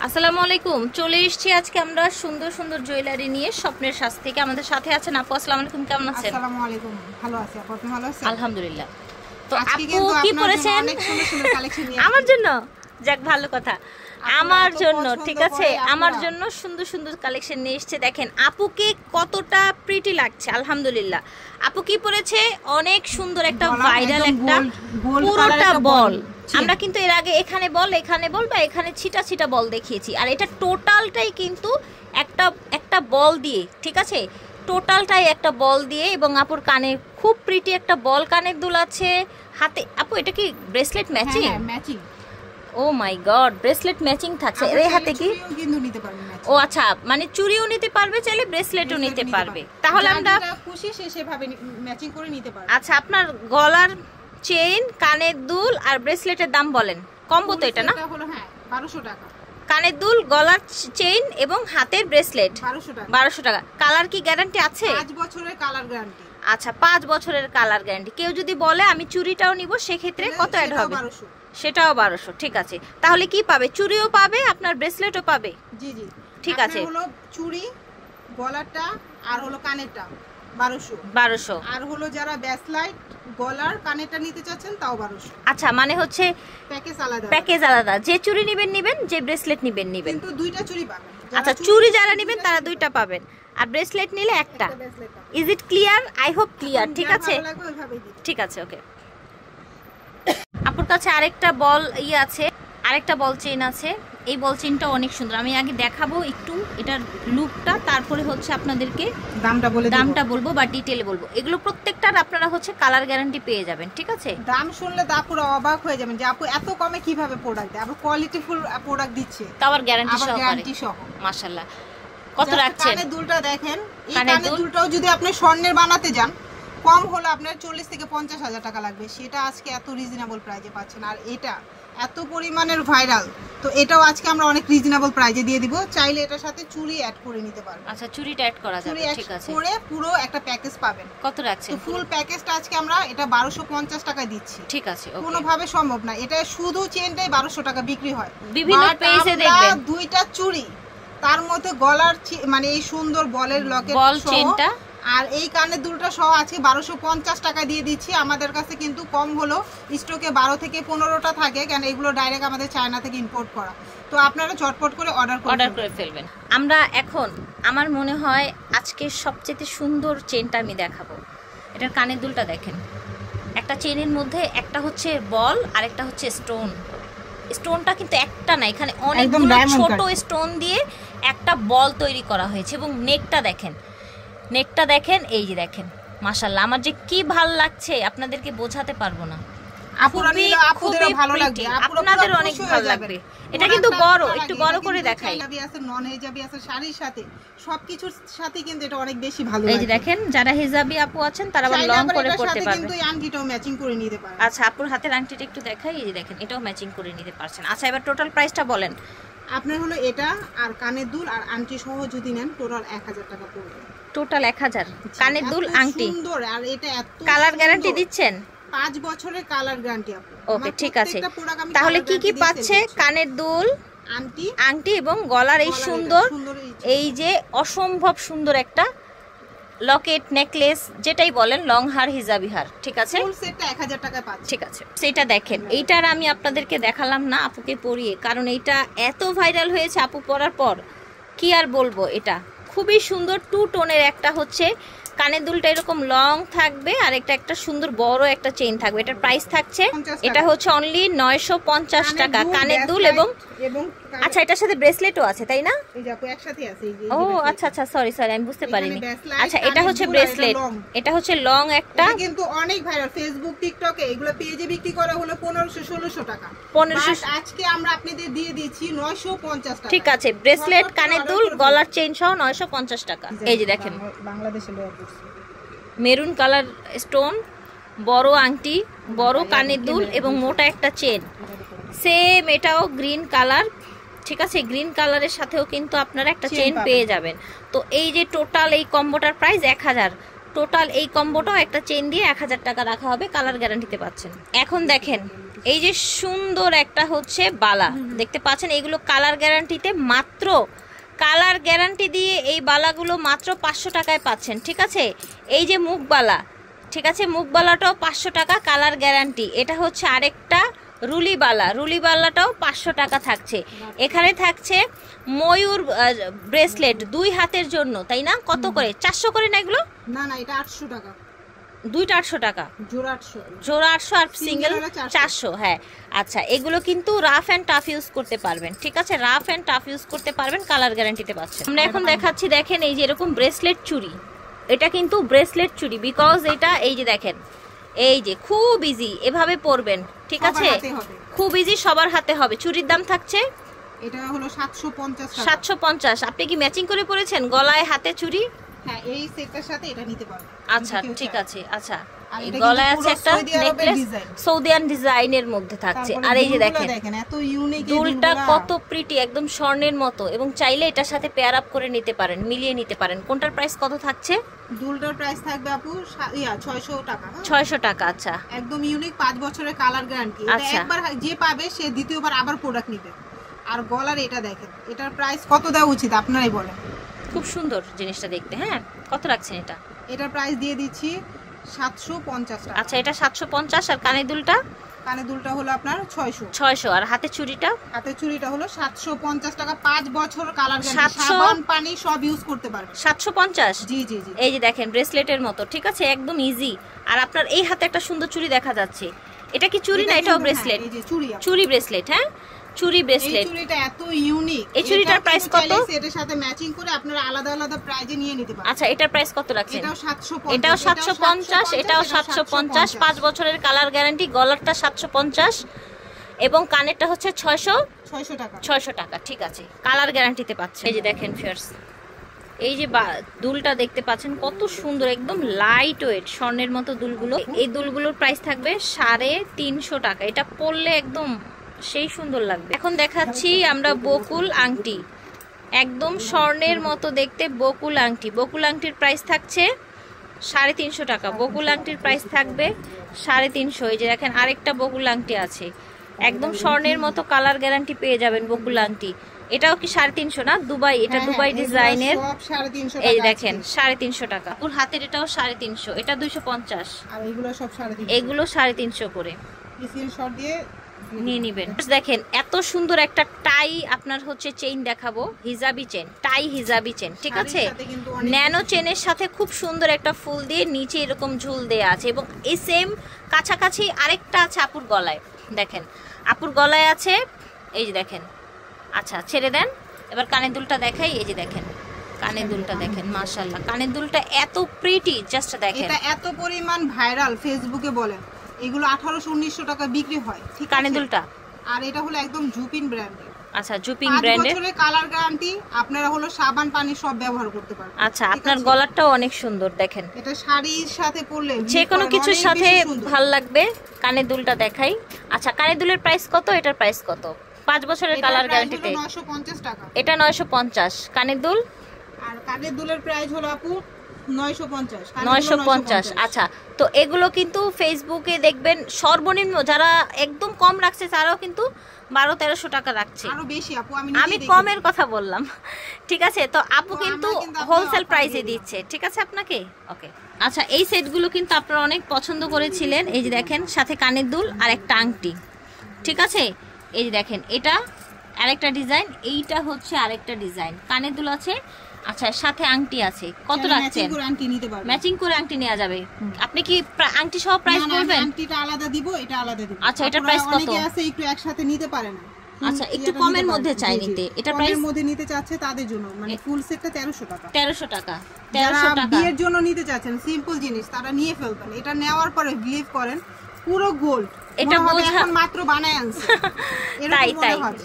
আসসালামু আলাইকুম। চলে এসেছি আজকে আমরা সুন্দর সুন্দর জুয়েলারি নিয়ে স্বপ্নের সাজ থেকে। আমাদের সাথে আছেন আপু। আসসালামু আলাইকুম, কেমন আছেন? আসসালামু আলাইকুম, ভালো আছি আপু, আপনি ভালো আছেন? আলহামদুলিল্লাহ। তো আজকে আপু কিন্তু কি আপনার পরেছেন? জন্য অনেক সুন্দর সুন্দর কালেকশন নিয়ে আমার জন্য? যাক, ভালো কথা। আমার এত জন্য, পছন্দ ঠিক আছে, করে আমার আপুরা। জন্য সুন্দর সুন্দর কালেকশন নিয়ে এসেছে। দেখেন আপুকে কতটা প্রিটি লাগছে, আলহামদুলিল্লাহ। আপু কি পরেছে? অনেক সুন্দর একটা গলা ভাইরাল একদম একটা গোল পুরোটা কালারের একটা বল। চেন। আমরা কিন্তু এর আগে এখানে বল বা এখানে ছিটা ছিটা বল দেখিয়েছি, আর এটা টোটালটাই কিন্তু একটা একটা বল দিয়ে, ঠিক আছে, টোটালটাই একটা বল দিয়ে। এবং আপুর কানে খুব প্রিটি একটা বল কানের দুল আছে হাতে। আপু এটা কি ব্রেসলেট ম্যাচিং? হ্যাঁ, ম্যাচিং। ও মাই গড, ব্রেসলেট ম্যাচিং থাকছে এর হাতে কি? কিন্তু নিতে পারবেন ম্যাচিং। ও আচ্ছা, মানে চুড়িও নিতে পারবে, চাইলে ব্রেসলেটও নিতে পারবে। তাহলে আমরা খুশি সেভাবে ম্যাচিং করে নিতে পারবে। আচ্ছা, আপনার গলার চেইন, কানের দুল আর ব্রেসলেটের দাম বলেন। কম্বো তো এটা না? এটা হলো হ্যাঁ 1200 টাকা। কানের দুল, গলার চেইন এবং হাতের ব্রেসলেট 1200 টাকা। 1200 টাকা। কালার কি গ্যারান্টি আছে? 5 বছরের কালার গ্যারান্টি। আচ্ছা, 5 বছরের কালার গ্যারান্টি। কেউ যদি বলে আমি চুড়িটাও নিব, সেক্ষেত্রে কত অ্যাড হবে? 1200। সেটাও 1200। ঠিক আছে, তাহলে কি পাবে? চুড়িও পাবে, আপনার ব্রেসলেটও পাবে। জি জি, ঠিক আছে। হলো চুড়ি, গলারটা আর হলো কানেরটা 1200। 1200। আর হলো যারা ব্যাসলাইট গলার কানেরটা নিতে চাচ্ছেন তাও 1200। আচ্ছা, মানে হচ্ছে প্যাকেজ আলাদা। প্যাকেজ আলাদা। যে চুড়ি নিবেন, যে ব্রেসলেট নিবেন। কিন্তু দুইটা চুড়ি পাবেন। আচ্ছা, চুড়ি যারা নিবেন তারা দুইটা পাবেন, আর ব্রেসলেট নিলে একটা। Is it clear? I hope clear. ঠিক আছে, ঠিক আছে, ওকে। আপুর কাছে আরেকটা বল আছে, আরেকটা বল চেইন আছে। এই বল চেইনটা অনেক সুন্দর। আমি আগে দেখাবো একটু এটার লুকটা, তারপরে হচ্ছে আপনাদেরকে দামটা বলবো বা ডিটেইলে বলবো। এগুলো প্রত্যেকটার আপনারা হচ্ছে কালার গ্যারান্টি পেয়ে যাবেন, ঠিক আছে? দাম শুনলে তো আপুরা অবাক হয়ে যাবেন যে আপু এত কমে কিভাবে প্রোডাক্ট দেয়। আপু কোয়ালিটিফুল প্রোডাক্ট দিচ্ছে, তাও আর গ্যারান্টি সহ। মাশাআল্লাহ। কত রাখছেন? কানের দুলটা দেখেন, এই কানের দুলটাও যদি আপনি স্বর্ণের বানাতে যান, কম হলে আপনার 40 থেকে 50 হাজার টাকা লাগবে। সেটা আজকে এত রিজনেবল প্রাইজে পাচ্ছেন। আর এটা এত পরিমাণের ভাইরাল, তো এটাও আজকে আমরা অনেক রিজনেবল প্রাইজে দিয়ে দিব। চাইলে এটার সাথে চুড়ি অ্যাড করে নিতে পারবেন। আচ্ছা, চুড়িটা অ্যাড করা যাবে, ঠিক আছে। করে পুরো একটা প্যাকেজ পাবেন। কত রাখছেন? তো ফুল প্যাকেজটা আজকে আমরা এটা 1250 টাকায় দিচ্ছি। ঠিক আছে, ওকে। কোনোভাবে সম্ভব না, এটা শুধু চেনটাই 1200 টাকা বিক্রি হয়। বিভিন্ন পেজে দেখবেন দুইটা চুড়ি, তার মধ্যে গলার মানে এই সুন্দর বলের লকেট বল চেনটা আর এই কানের দুলটা সহ আজকে 1250 টাকা দিয়ে দিচ্ছি। আমাদের কাছে কিন্তু কম হলো স্টকে 12 থেকে 15টা থাকে, কেন এগুলো ডাইরেক্ট আমাদের চায়না থেকে ইম্পোর্ট করা। তো আপনারা চটপট করে অর্ডার করে ফেলবেন। আমরা এখন, আমার মনে হয় আজকে সবচেয়ে সুন্দর চেনটা আমি দেখাবো। এটার কানের দুলটা দেখেন। একটা চেনের মধ্যে একটা হচ্ছে বল আর একটা হচ্ছে স্টোন। স্টোনটা কিন্তু একটা না, এখানে অনেকগুলো ছোট স্টোন দিয়ে একটা বল তৈরি করা হয়েছে। এবং নেকটা দেখেন, এই যে দেখেন, মাশাআল্লাহ। আমার যে কি ভালো লাগছে আপনাদেরকে বোঝাতে পারবো না। আপুদেরও ভালো লাগবে, আপনাদের অনেক ভালো লাগবে। এটা কিন্তু বড়, একটু বড় করে দেখাই। আছে নন হিজাবি আছে, শাড়ির সাথে সবকিছুর সাথে কিন্তু এটা অনেক বেশি ভালো। এই যে দেখেন, যারা হিজাবি আপু আছেন তারা আবার লং করে পড়তে পারবে। কিন্তু এই আংটিটাও ম্যাচিং করে নিতে পারবে। আচ্ছা, আপুর হাতের আংটিটা একটু দেখাই। এই যে দেখেন, এটাও ম্যাচিং করে নিতে পারছেন। আচ্ছা, এবার টোটাল প্রাইসটা বলেন। আপনার হলো এটা আর কানের দুল আর আংটি সহ যদি নেন টোটাল 1000 টাকা পড়বে। টোটাল 1000, কানের দুল আংটি। সুন্দর। আর এটা এত কালার গ্যারান্টি দিচ্ছেন? 5 বছরের কালার গ্যারান্টি আপু। ওকে, ঠিক আছে। তাহলে কি কি পাচ্ছে? কানের দুল, আংটি এবং গলার এই সুন্দর, এই যে অসম্ভব সুন্দর একটা লকেট, নেকলেস, যেটাই বলেন, লং হার, হিজাবি হার, ঠিক আছে? ফুল সেটটা 1000 টাকায় পাচ্ছে। ঠিক আছে, সেটা দেখেন। এইটার আমি আপনাদেরকে দেখালাম না আপুকে পরিয়ে, কারণ এইটা এত ভাইরাল হয়েছে আপু পরার পর, কি আর বলবো। এটা খুবই সুন্দর, 2 টোনের একটা হচ্ছে কানের দুলটা এরকম লং থাকবে, আর একটা সুন্দর বড় একটা চেইন থাকবে। এটার প্রাইস থাকছে, এটা হচ্ছে অনলি 950 টাকা কানের দুল। এবং আচ্ছা, এটার সাথে ব্রেসলেটও আছে, তাই না? এই যে আপু একসাথে আছে, এই যে। ও আচ্ছা আচ্ছা, সরি আমি বুঝতে পারিনি। আচ্ছা, এটা হচ্ছে ব্রেসলেট, এটা হচ্ছে লং একটা। এটা কিন্তু অনেক ভাইরাল ফেসবুক, টিকটকে এগুলো পেজে বিক্রি করা হলো 1500-1600 টাকা। 1500। আজকে আমরা আপনাদের দিয়ে দিচ্ছি 950 টাকা। ঠিক আছে, ব্রেসলেট, কানের দুল, গলার চেইন সহ 950 টাকা। এই যে দেখেন, বাংলাদেশে মেরুন কালার স্টোন, বড় আংটি, বড় কানের দুল এবং মোটা একটা চেন। সেম এটাও গ্রিন কালার, ঠিক আছে? গ্রিন কালারের সাথেও কিন্তু আপনারা একটা চেন পেয়ে যাবেন। তো এই যে টোটাল এই কম্বোটার প্রাইস 1000। টোটাল এই কম্বোটাও একটা চেন দিয়ে 1000 টাকা রাখা হবে, কালার গ্যারান্টিতে পাচ্ছেন। এখন দেখেন এই যে সুন্দর একটা হচ্ছে বালা দেখতে পাচ্ছেন, এগুলো কালার গ্যারান্টিতে, মাত্র কালার গ্যারান্টি দিয়ে এই বালাগুলো মাত্র 500 টাকায় পাচ্ছেন, ঠিক আছে। এই যে মুখবালা, ঠিক আছে, মুখবালাটাও 500 টাকা কালার গ্যারান্টি। এটা হচ্ছে আরেকটা রুলিবালা, রুলিবালাটাও 500 টাকা থাকছে। এখানে থাকছে ময়ূর ব্রেসলেট 2 হাতের জন্য, তাই না? কত করে? 400 করে না এগুলো? না না, এটা 800 টাকা, দুইটা 800 টাকা, জোড়া 800, জোড়া 800 আর সিঙ্গেল 400। হ্যাঁ আচ্ছা, এগুলো কিন্তু রাফ অ্যান্ড টাফ ইউজ করতে পারবেন, ঠিক আছে, রাফ অ্যান্ড টাফ ইউজ করতে পারবেন, কালার গ্যারান্টিতে পাচ্ছেন। আমরা এখন দেখাচ্ছি, দেখেন এই যে এরকম ব্রেসলেট চুড়ি, এটা কিন্তু ব্রেসলেট চুড়ি, বিকজ এটা এই যে দেখেন, এই যে খুব ইজি এভাবে পরবেন, ঠিক আছে, খুব ইজি, সবার হাতে হবে। চুড়ির দাম থাকছে, এটা হলো 750 টাকা। 750। আপনি কি ম্যাচিং করে পরেছেন গলায় হাতে চুড়ি? হ্যাঁ, এই সেটটার সাথে এটা নিতে পারবেন। আচ্ছা ঠিক আছে। আচ্ছা, গলায় আছে একটা নেকলেস, সৌদিয়ান ডিজাইনের মধ্যে থাকছে। আর এই যে দেখেন এত ইউনিক, দুলটা কত প্রিটি, একদম স্বর্ণের মতো, এবং চাইলে এটার সাথে পেয়ার আপ করে নিতে পারেন, মিলিয়ে নিতে পারেন। কোনটার প্রাইস কত থাকছে? দুলটার প্রাইস থাকবে আপু 600 টাকা। 600 টাকা। আচ্ছা, একদম ইউনিক, 5 বছরের কালার গ্যারান্টি। এটা একবার যে পাবে সে দ্বিতীয়বার আবার প্রোডাক্ট নেবে। আর গলার এটা দেখেন, এটার প্রাইস কত দেওয়া উচিত আপনারাই বলেন? খুব সুন্দর জিনিসটা দেখতে। হ্যাঁ, কত রাখছেন এটা? এটার প্রাইস দিয়ে দিচ্ছি 750 টাকা। আচ্ছা, এটা 750। আর কানের দুলটা? কানের দুলটা হলো আপনার 600। আর হাতে চুড়িটা? হাতে চুড়িটা হলো 750 টাকা, 5 বছর কালার গ্যারান্টি, সাবান পানি সব ইউজ করতে পারবেন। 750? জি জি জি। এই যে দেখেন ব্রেসলেটের মতো, ঠিক আছে, একদম ইজি। আর আপনার এই হাতে একটা সুন্দর চুড়ি দেখা যাচ্ছে, এটা কি চুড়ি না এটাও ব্রেসলেট? এই যে চুড়ি, চুড়ি ব্রেসলেট। হ্যাঁ, চুড়ি ব্রেসলেট। এই চুড়িটা এত ইউনিক, এই চুড়িটার প্রাইস কত? এটার সাথে ম্যাচিং করে আপনারা আলাদা আলাদা প্রাইজে নিয়ে নিতে পারেন। আচ্ছা, এটার প্রাইস কত রাখছেন? এটাও 750, এটাও 750, এটাও 750, 5 বছরের কালার গ্যারান্টি। গলারটা 750 এবং কানেরটা হচ্ছে 600 টাকা। 600 টাকা, ঠিক আছে, কালার গ্যারান্টিতে পাচ্ছেন। এই যে দেখেন ফিয়ার্স, এই যে দুলটা দেখতে পাচ্ছেন কত সুন্দর, একদম লাইট ওয়েট স্বর্ণের মতো দুলগুলো। এই দুলগুলোর প্রাইস থাকবে 350 টাকা। এটা পরলে একদম সেই সুন্দর লাগবে। এখন দেখাচ্ছি আমরা বকুল আংটি, একদম স্বর্ণের মতো দেখতে বকুল আংটি। বকুল আংটির প্রাইস থাকছে 350 টাকা। বকুল আংটির প্রাইস থাকবে 350। এই যে দেখেন আরেকটা বকুল আংটি আছে, একদম স্বর্ণের মতো, কালার গ্যারান্টি পেয়ে যাবেন বকুল আংটি। এটাও কি 350 না? দুবাই, এটা দুবাই ডিজাইনের। এই দেখেন 350 টাকা। ওর হাতের এটাও 350, এটা 250। আর এগুলো সব 350, এগুলো 350 করে। স্ক্রিনশট দিয়ে নিয়ে নিবেন। দেখেন এত সুন্দর একটা টাই আপনার হচ্ছে চেইন দেখাবো, হিজাবি চেন, টাই হিজাবি চেন, ঠিক আছে, ন্যানো চেনের সাথে খুব সুন্দর একটা ফুল দিয়ে নিচে এরকম ঝুল দেয়া আছে। এবং এই সেম কাছাকাছি আরেকটা আছে আপুর গলায়, দেখেন আপুর গলায় আছে, এই যে দেখেন। আচ্ছা ছেড়ে দেন, এবার কানের দুলটা দেখাই। এই যে দেখেন কানের দুলটা দেখেন, মাশাআল্লাহ, কানের দুলটা এত প্রিটি, জাস্ট দেখেন। এটা এত পরিমাণ ভাইরাল, ফেসবুকে বলেন এগুলো 1800-1900 টাকা বিক্রি হয়, ঠিক আছে, কানের দুলটা। আর এটা হলো একদম জুপিন ব্র্যান্ডের। আচ্ছা, জুপিং ব্র্যান্ডের, 5 বছরের কালার গ্যারান্টি। আপনারা হলো সাবান পানি সব ব্যবহার করতে পারবেন। আচ্ছা, আপনার গলাটাও অনেক সুন্দর দেখেন, এটা শাড়ির সাথে পরলে যে কোনো কিছুর সাথে ভাল লাগবে। কানের দুলটা দেখাই। আচ্ছা, কানের দুলের প্রাইস কত? এটার প্রাইস কত? 5 বছরের কালার গ্যারান্টিতে 950 টাকা। এটা 950। কানের দুল? আর কানের দুলের প্রাইস হলো আপু 950। আচ্ছা, তো এগুলো কিন্তু ফেসবুকে দেখবেন সর্বনিম্ন যারা একদম কম রাখছে তারাও কিন্তু 1200-1300 টাকা রাখছে। আরো বেশি আপু, আমি কমের কথা বললাম, ঠিক আছে। তো আপু কিন্তু হোলসেল প্রাইসে দিচ্ছে, ঠিক আছে আপনাকে। ওকে, আচ্ছা, এই সেটগুলো কিন্তু আপনারা অনেক পছন্দ করেছিলেন। এই যে দেখেন সাথে কানের দুল আর একটা আংটি, ঠিক আছে। এই যে দেখেন এটা আরেকটা ডিজাইন, এইটা হচ্ছে আরেকটা ডিজাইন, কানের দুল আছে। আচ্ছা, সাথে আংটি আছে। কত রাখছেন? ম্যাচিং করে আংটি নেওয়া যাবে। আপনি কি আংটি সহ প্রাইস বলবেন? আংটিটা আলাদা দিব, এটা আলাদা দিব। আচ্ছা, এটা প্রাইস কত? অনেকে আছে একটু একসাথে নিতে পারে না। আচ্ছা, একটু কমের মধ্যে চাই নিতে। এটা প্রাইস কমের মধ্যে নিতে চাচ্ছে তাদের জন্য, মানে ফুল সেটটা 1300 টাকা। 1300 টাকা। বিয়ের জন্য নিতে চাচ্ছেন সিম্পল জিনিস, তারা নিয়ে ফেলবেন। এটা নেওয়ার পরে বিলিভ করেন পুরো গোল্ড, এটা বোঝা এখন মাত্র বানায় আনছে। তাই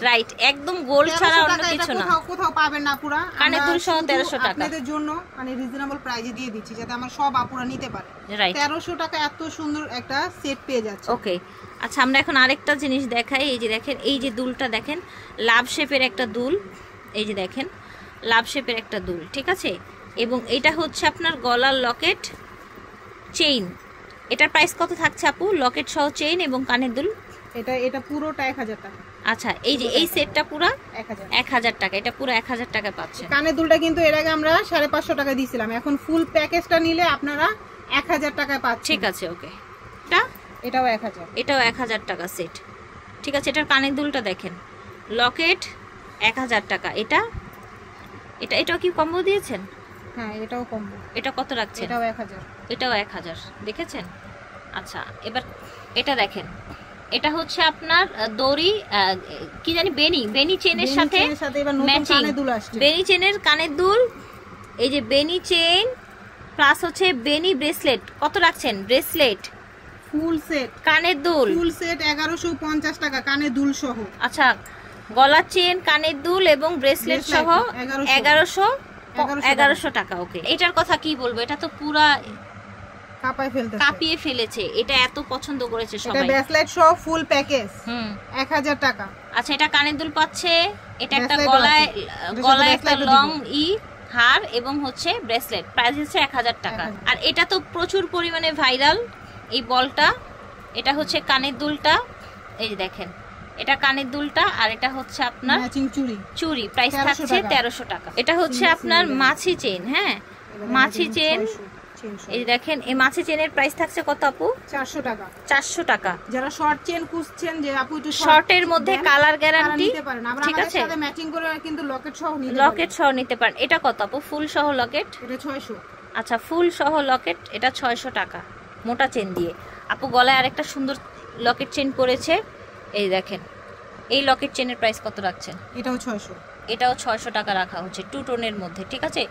রাইট, একদম গোল্ড ছাড়া অন্য কিছু না। কোথাও পাবেন না পুরা। কানের দুল সহ 1300 টাকা আপনাদের জন্য মানে রিজনেবল প্রাইসে দিয়ে দিচ্ছি, যাতে আমার সব আপুরা নিতে পারে। 1300 টাকা এত সুন্দর একটা সেট পেয়ে যাচ্ছে। ওকে, আচ্ছা, আমরা এখন আরেকটা জিনিস দেখাই। এই যে দেখেন, এই যে দুলটা দেখেন, লাভ শেপের একটা দুল। এই যে দেখেন লাভ শেপের একটা দুল, ঠিক আছে। এবং এটা হচ্ছে আপনার গলার লকেট, চেইন, এটার প্রাইস কত থাকছে আপু? লকেট সহ চেইন এবং কানের দুল, এটা পুরোটা 1000 টাকা। আচ্ছা, এই যে এই সেটটা পুরো 1000 টাকা, এটা পুরো 1000 টাকা পাচ্ছেন। কানের দুলটা কিন্তু এর আগে আমরা 550 টাকা দিয়েছিলাম, এখন ফুল প্যাকেজটা নিলে আপনারা 1000 টাকায় পাচ্ছেন। ঠিক আছে, ওকে। এটাও 1000, এটাও 1000 টাকা সেট। ঠিক আছে, এটার কানের দুলটা দেখেন, লকেট 1000 টাকা। এটাও কি কম্বো দিয়েছেন? হ্যাঁ, এটাও কম্বো। এটা কত রাখছেন? এটাও 1000। এটাও 1000, দেখেছেন? আচ্ছা, এবার এটা দেখেন, এটা হচ্ছে আপনার দড়ি কি জানি বেনি চেনের সাথে ম্যাচিং, বেনি চেনের কানের দুল, এই যে বেনি চেন প্লাস হচ্ছে বেনি ব্রেসলেট। কত রাখছেন? ব্রেসলেট ফুল সেট, কানের দুল ফুল সেট 1150 টাকা কানের দুল সহ। আচ্ছা, গলার চেন, কানের দুল এবং ব্রেসলেট সহ 1100 টাকা। ওকে, এটার কথা কি বলবো, এটা তো পুরা কাঁপিয়ে ফেলেছে, এটা এত পছন্দ করেছে সবাই। এটা ব্রেসলেট সহ ফুল প্যাকেজ 1000 টাকা। আচ্ছা, এটা কানের দুল পাচ্ছে, এটা একটা গলায় একটা লং হার এবং হচ্ছে ব্রেসলেট, প্রাইস হচ্ছে 1000 টাকা। আর এটা তো প্রচুর পরিমাণে ভাইরাল এই বলটা। এটা হচ্ছে কানের দুলটা, এই যে দেখেন, এটা কানের দুলটা, আর এটা হচ্ছে আপনার ম্যাচিং চুড়ি, প্রাইস থাকছে 1300 টাকা। এটা হচ্ছে আপনার মাছি চেন, হ্যাঁ মাছি চেন, এই দেখেন, এই মাছি চেনের প্রাইস থাকছে কত আপু? 400 টাকা। 400 টাকা। যারা শর্ট চেন খুঁজছেন যে আপু একটু শর্টের মধ্যে কালার গ্যারান্টি নিতে পারেন, আমরা আমাদের সাথে ম্যাচিং করে কিন্তু লকেট সহ নিতে পারেন। এটা কত আপু? ফুল সহ লকেট, এটা 600। আচ্ছা, ফুল সহ লকেট এটা 600 টাকা, মোটা চেন দিয়ে। আপু গলায় আরেকটা সুন্দর লকেট চেন পরেছে, এই দেখেন, এই লকেট চেনের প্রাইস কত রাখছেন? এটাও 600। এটাও 600 টাকা রাখা হচ্ছে, 2 টোনের মধ্যে। ঠিক আছে,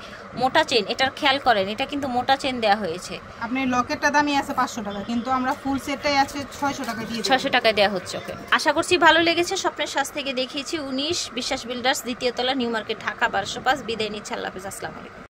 মোটা চেন, এটার খেয়াল করেন, এটা কিন্তু মোটা চেন দেওয়া হয়েছে। আপনার লকেটটা দামই আছে 500 টাকা, কিন্তু আমরা ফুল সেটটাই আছে 600 টাকা দিয়ে 600 টাকায় দেওয়া হচ্ছে। ওকে, আশা করছি ভালো লেগেছে। স্বপ্নের সাজ থেকে দেখিয়েছি 19 বিশ্বাস বিল্ডার্স, দ্বিতীয় তলা, নিউ মার্কেট, ঢাকা 1205। বিদায় নিচ্ছে, আল্লাহ হাফেজ, আসসালামু আলাইকুম।